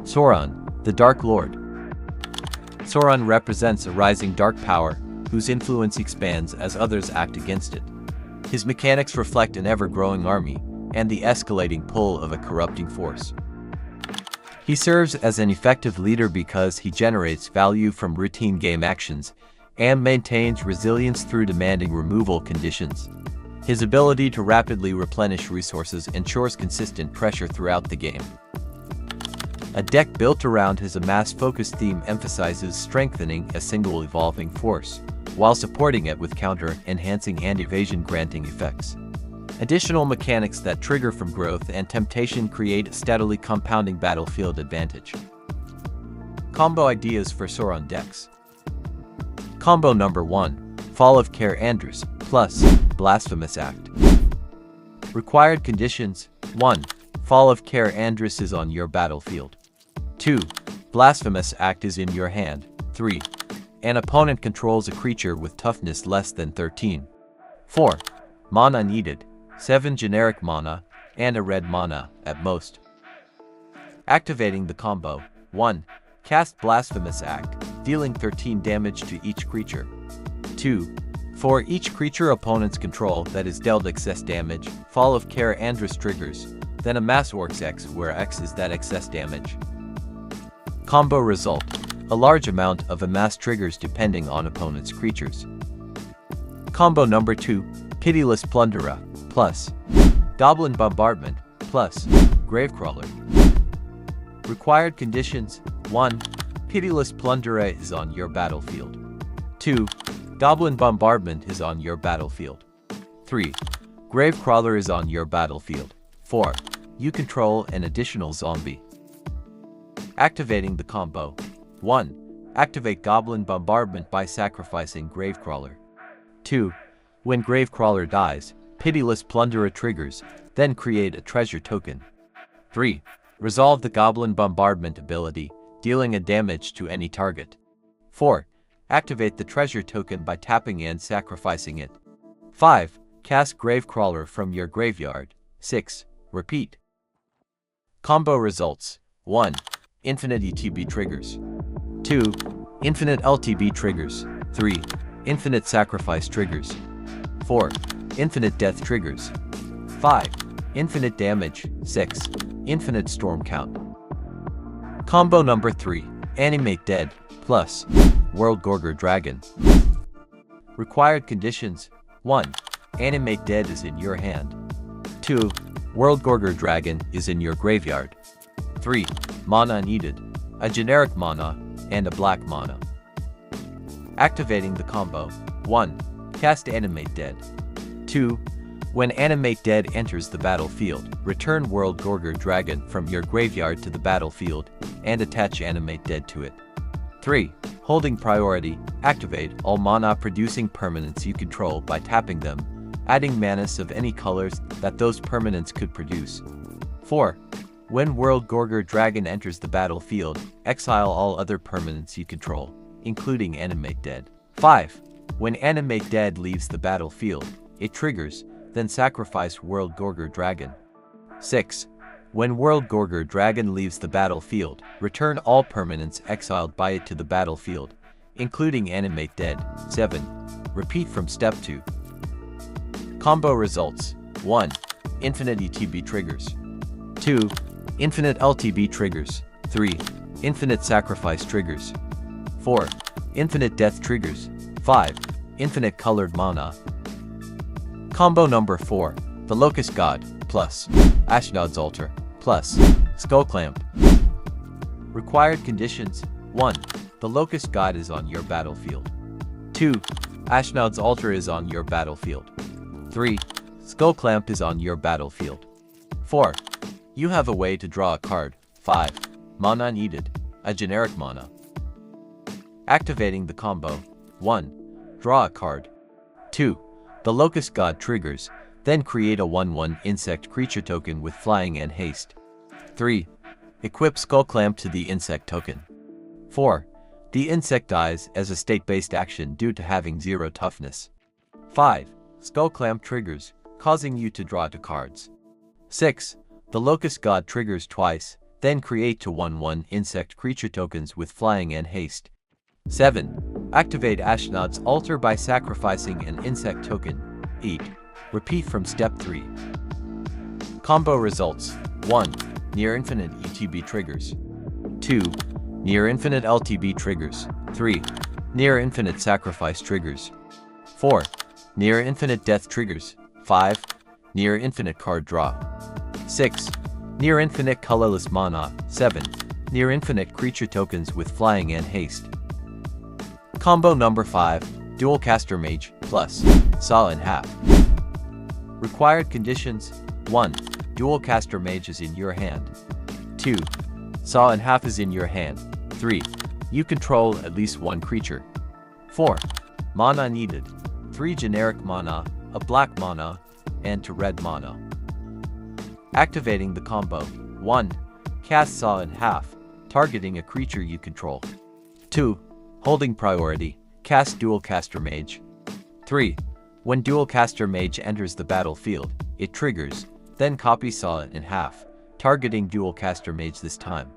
Sauron, the Dark Lord. Sauron represents a rising dark power, whose influence expands as others act against it. His mechanics reflect an ever-growing army, and the escalating pull of a corrupting force. He serves as an effective leader because he generates value from routine game actions, and maintains resilience through demanding removal conditions. His ability to rapidly replenish resources ensures consistent pressure throughout the game. A deck built around his amass-focused theme emphasizes strengthening a single evolving force, while supporting it with counter-enhancing and evasion-granting effects. Additional mechanics that trigger from growth and temptation create a steadily compounding battlefield advantage. Combo ideas for Sauron decks. Combo number 1, Fall of Cair Andros, plus Blasphemous Act. Required conditions: 1. Fall of Cair Andros is on your battlefield. 2. Blasphemous Act is in your hand. 3. An opponent controls a creature with toughness less than 13. 4. Mana needed: 7 generic mana, and a red mana, at most. Activating the combo: 1. Cast Blasphemous Act, dealing 13 damage to each creature. 2. For each creature opponents control that is dealt excess damage, Fall of Cair Andros triggers, then amass Orcs X, where X is that excess damage. Combo result: a large amount of amass triggers depending on opponent's creatures. Combo number 2, Pitiless Pluderer, plus Goblin Bombardment, plus Gravecrawler. Required conditions: 1. Pitiless Pluderer is on your battlefield. 2. Goblin Bombardment is on your battlefield. 3. Gravecrawler is on your battlefield. 4. You control an additional zombie. Activating the combo: 1. Activate Goblin Bombardment by sacrificing Gravecrawler. 2. When Gravecrawler dies, Pitiless Pluderer triggers, then create a treasure token. 3. Resolve the Goblin Bombardment ability, dealing a damage to any target. 4. Activate the treasure token by tapping and sacrificing it. 5. Cast Gravecrawler from your graveyard. 6. Repeat. Combo results: 1. Infinite ETB triggers. 2. Infinite LTB triggers. 3. Infinite sacrifice triggers. 4. Infinite death triggers. 5. Infinite damage. 6. Infinite storm count. Combo number 3, Animate Dead, plus Worldgorger Dragon. Required conditions: 1. Animate Dead is in your hand. 2. Worldgorger Dragon is in your graveyard. 3. Mana needed: a generic mana and a black mana. Activating the combo: 1. Cast Animate Dead. 2. When Animate Dead enters the battlefield, return Worldgorger Dragon from your graveyard to the battlefield and attach Animate Dead to it. 3. Holding priority: activate all mana-producing permanents you control by tapping them, adding manas of any colors that those permanents could produce. 4. When Worldgorger Dragon enters the battlefield, exile all other permanents you control, including Animate Dead. 5. When Animate Dead leaves the battlefield, it triggers, then sacrifice Worldgorger Dragon. 6. When Worldgorger Dragon leaves the battlefield, return all permanents exiled by it to the battlefield, including Animate Dead. 7. Repeat from step 2. Combo results: 1. Infinite ETB triggers. 2. Infinite LTB triggers. 3. Infinite sacrifice triggers. 4. Infinite death triggers. 5. Infinite colored mana. Combo number 4, the Locust God, plus Ashnod's Altar, plus Skullclamp. Required conditions: 1. The Locust God is on your battlefield. 2. Ashnod's Altar is on your battlefield. 3. Skullclamp is on your battlefield. 4. You have a way to draw a card. 5. Mana needed: a generic mana. Activating the combo: 1. Draw a card. 2. The Locust God triggers, then create a 1/1 insect creature token with flying and haste. 3. Equip Skullclamp to the insect token. 4. The insect dies as a state-based action due to having 0 toughness. 5. Skullclamp triggers, causing you to draw 2 cards. 6. The Locust God triggers twice, then create 2 1/1 insect creature tokens with flying and haste. 7. Activate Ashnod's altar by sacrificing an insect token. 8. Repeat from step 3. Combo results: 1. Near infinite ETB triggers. 2. Near infinite LTB triggers. 3. Near infinite sacrifice triggers. 4. Near infinite death triggers. 5. Near infinite card draw. 6. Near infinite colorless mana. 7. Near infinite creature tokens with flying and haste. Combo number 5. Dualcaster Mage plus Saw in half. Required conditions: 1. Dualcaster Mage is in your hand. 2. Saw in half is in your hand. 3. You control at least one creature. 4. Mana needed: 3 generic mana, a black mana, and 2 red mana. Activating the combo: 1. Cast Saw in half, targeting a creature you control. 2. Holding priority, cast Dualcaster Mage. 3. When Dualcaster Mage enters the battlefield, it triggers, then copy Saw in half, targeting Dualcaster Mage this time.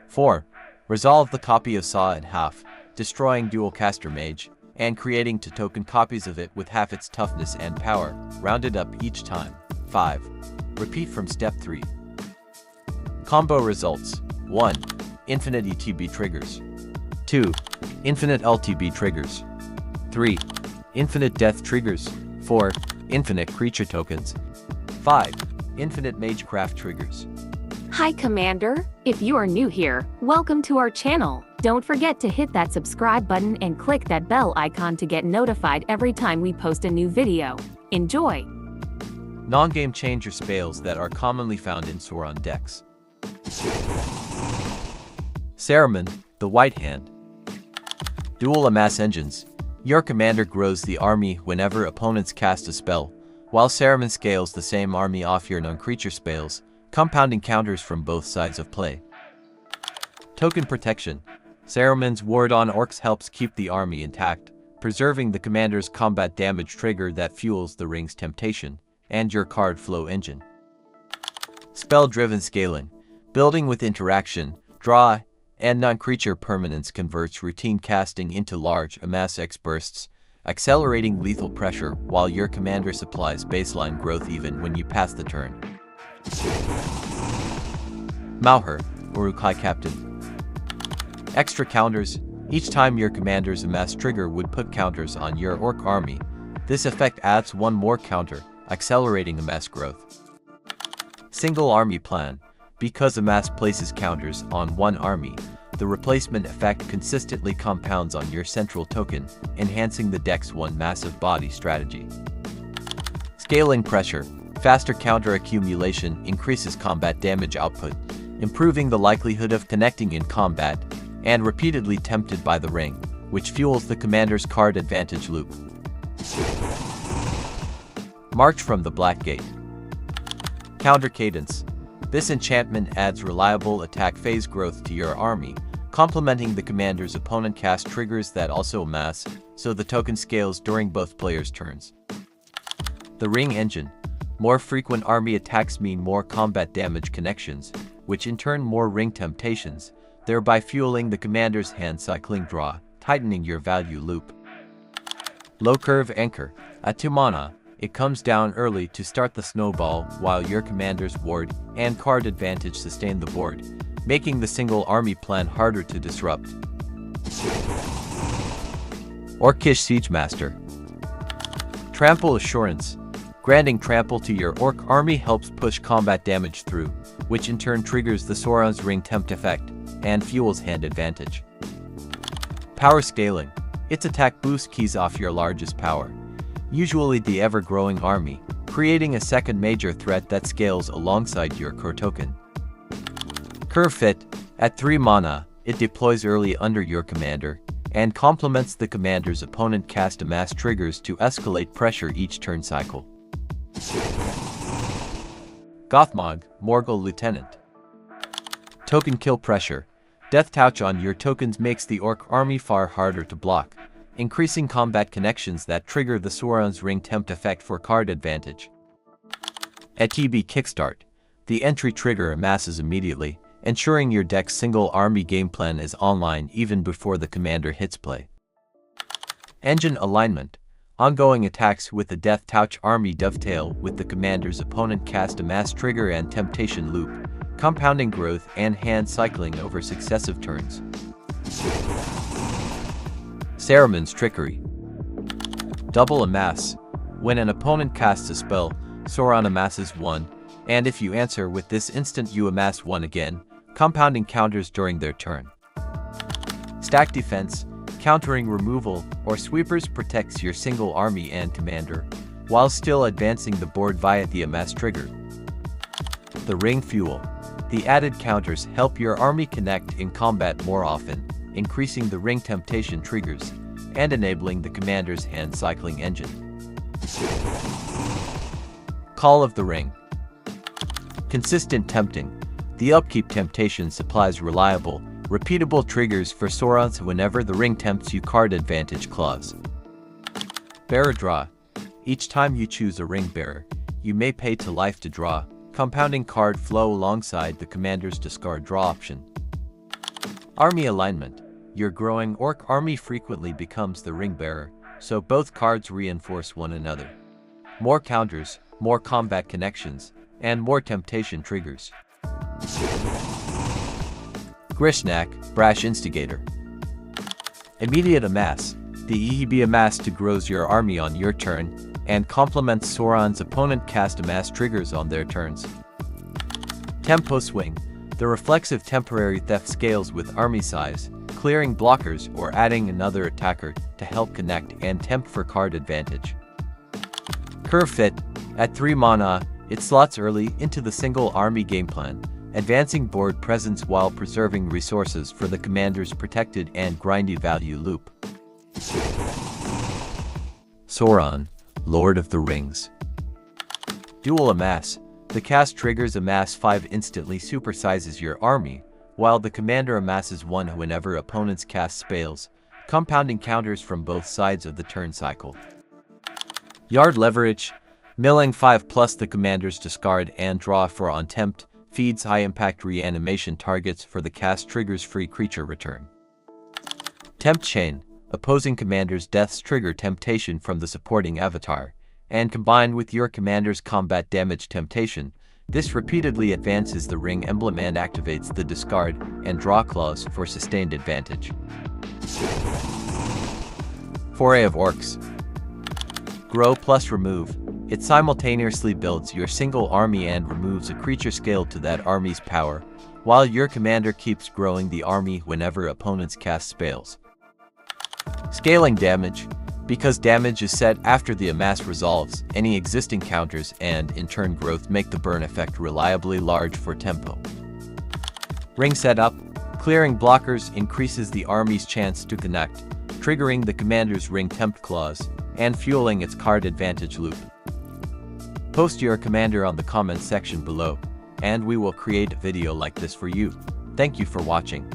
4. Resolve the copy of Saw in half, destroying Dualcaster Mage, and creating 2 token copies of it with half its toughness and power, rounded up each time. 5. Repeat from step 3. Combo results: 1. Infinite ETB triggers. 2. Infinite LTB triggers. 3. Infinite death triggers. 4. Infinite creature tokens. 5. Infinite magecraft triggers. Hi Commander, if you are new here, welcome to our channel. Don't forget to hit that subscribe button and click that bell icon to get notified every time we post a new video. Enjoy! Non-game changer spells that are commonly found in Sauron decks. Saruman, the White Hand. Dual Amass Engines. Your commander grows the army whenever opponents cast a spell, while Saruman scales the same army off your non-creature spells, compounding counters from both sides of play. Token Protection. Saruman's Ward on Orcs helps keep the army intact, preserving the commander's combat damage trigger that fuels the Ring's Temptation, and your card flow engine. Spell-Driven Scaling. Building with interaction, draw, and non-creature permanence converts routine casting into large Amass X bursts, accelerating lethal pressure while your commander supplies baseline growth even when you pass the turn. Mauher, Uruk-hai Captain. Extra counters. Each time your commander's Amass trigger would put counters on your Orc army, this effect adds 1 more counter, accelerating Amass growth. Single Army Plan. Because Amass places counters on one army, the replacement effect consistently compounds on your central token, enhancing the deck's one massive body strategy. Scaling Pressure. Faster counter accumulation increases combat damage output, improving the likelihood of connecting in combat, and repeatedly tempted by the ring, which fuels the commander's card advantage loop. March from the Black Gate. Counter Cadence. This enchantment adds reliable attack phase growth to your army, complementing the commander's opponent cast triggers that also amass, so the token scales during both players' turns. The Ring Engine. More frequent army attacks mean more combat damage connections, which in turn more ring temptations, thereby fueling the commander's hand cycling draw, tightening your value loop. Low Curve Anchor. At 2 mana, it comes down early to start the snowball while your commander's ward and card advantage sustain the board, making the single army plan harder to disrupt. Orcish Siegemaster. Trample Assurance. Granting trample to your Orc army helps push combat damage through, which in turn triggers the Sauron's Ring Tempt effect and fuels hand advantage. Power Scaling. Its attack boost keys off your largest power, usually the ever-growing army, creating a second major threat that scales alongside your core token. Curve Fit. At 3 mana, it deploys early under your commander, and complements the commander's opponent cast Amass triggers to escalate pressure each turn cycle. Gothmog, Morgul Lieutenant. Token Kill Pressure. Death Touch on your tokens makes the Orc army far harder to block, increasing combat connections that trigger the Sauron's Ring Tempt effect for card advantage. At TB Kickstart. The entry trigger amasses immediately, ensuring your deck's single army game plan is online even before the commander hits play. Engine alignment. Ongoing attacks with the Death Touch army dovetail with the commander's opponent cast a mass trigger and temptation loop, compounding growth and hand cycling over successive turns. Saruman's trickery. Double amass. When an opponent casts a spell, Sauron amasses 1, and if you answer with this instant you amass 1 again, compounding counters during their turn. Stack defense. Countering removal or sweepers protects your single army and commander, while still advancing the board via the amass trigger. The ring fuel. The added counters help your army connect in combat more often, increasing the ring temptation triggers, and enabling the commander's hand cycling engine. Call of the Ring. Consistent tempting. The upkeep temptation supplies reliable, repeatable triggers for Saurons whenever the ring tempts you. Card advantage clause. Bearer draw. Each time you choose a ring bearer, you may pay to life to draw, compounding card flow alongside the commander's discard draw option. Army alignment. Your growing orc army frequently becomes the ring bearer, so both cards reinforce one another. More counters, more combat connections, and more temptation triggers. Grishnak, Brash Instigator. Immediate amass. The EEB amass to grows your army on your turn, and complements Sauron's opponent cast amass triggers on their turns. Tempo Swing. The reflexive temporary theft scales with army size, clearing blockers or adding another attacker to help connect and tempt for card advantage. Curve Fit. At 3 mana, it slots early into the single army game plan, advancing board presence while preserving resources for the commander's protected and grindy value loop. Sauron, Lord of the Rings. Dual Amass. The cast triggers amass 5 instantly supersizes your army, while the commander amasses 1 whenever opponents cast spells, compounding counters from both sides of the turn cycle. Yard Leverage. Milling 5 plus the commander's discard and draw for on tempt, feeds high-impact reanimation targets for the cast triggers free creature return. Tempt Chain. Opposing commander's deaths trigger temptation from the supporting avatar, and combined with your commander's combat damage temptation, this repeatedly advances the ring emblem and activates the discard and draw clause for sustained advantage. Foray of Orcs. Grow plus Remove. It simultaneously builds your single army and removes a creature scaled to that army's power, while your commander keeps growing the army whenever opponents cast spells. Scaling damage. Because damage is set after the amass resolves, any existing counters and, in turn, growth make the burn effect reliably large for tempo. Ring Setup. Clearing blockers increases the army's chance to connect, triggering the commander's ring tempt clause, and fueling its card advantage loop. Post your commander on the comments section below, and we will create a video like this for you. Thank you for watching.